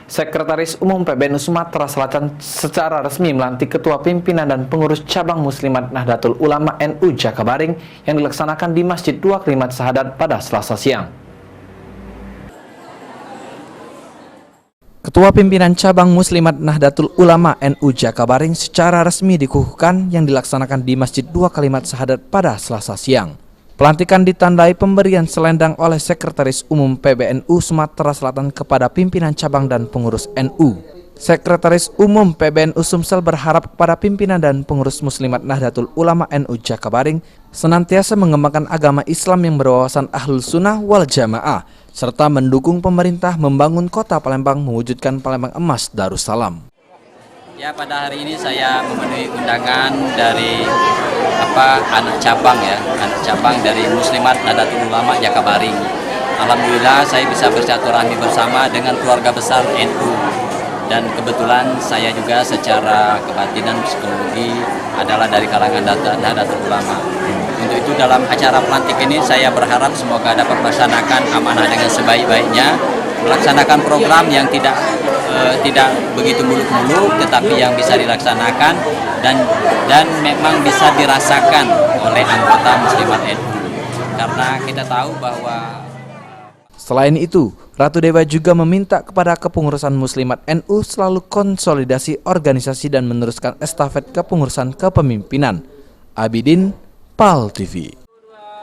Sekretaris Umum PBNU Sumatera Selatan secara resmi melantik Ketua Pimpinan dan Pengurus Cabang Muslimat Nahdlatul Ulama NU Jakabaring yang dilaksanakan di Masjid Dua Kalimat Syahadat pada Selasa siang. Ketua Pimpinan Cabang Muslimat Nahdlatul Ulama NU Jakabaring secara resmi dikukuhkan yang dilaksanakan di Masjid Dua Kalimat Syahadat pada Selasa siang. Pelantikan ditandai pemberian selendang oleh Sekretaris Umum PBNU Sumatera Selatan kepada pimpinan cabang dan pengurus NU. Sekretaris Umum PBNU Sumsel berharap kepada pimpinan dan pengurus Muslimat Nahdlatul Ulama NU Jakabaring senantiasa mengembangkan agama Islam yang berwawasan Ahlus Sunnah wal Jamaah, serta mendukung pemerintah membangun kota Palembang mewujudkan Palembang Emas Darussalam. Ya, pada hari ini saya memenuhi undangan dari anak cabang dari Muslimat Nahdlatul Ulama Jakabaring. Alhamdulillah saya bisa bersilaturahmi bersama dengan keluarga besar NU, dan kebetulan saya juga secara kebatinan psikologi adalah dari kalangan Nahdlatul Ulama. Untuk itu dalam acara pelantik ini saya berharap semoga dapat melaksanakan amanah dengan sebaik-baiknya, melaksanakan program yang tidak begitu muluk-muluk, tetapi yang bisa dilaksanakan dan memang bisa dirasakan oleh anggota Muslimat NU, karena kita tahu bahwa selain itu, Ratu Dewa juga meminta kepada kepengurusan Muslimat NU selalu konsolidasi organisasi dan meneruskan estafet kepengurusan kepemimpinan. Abidin, PAL TV.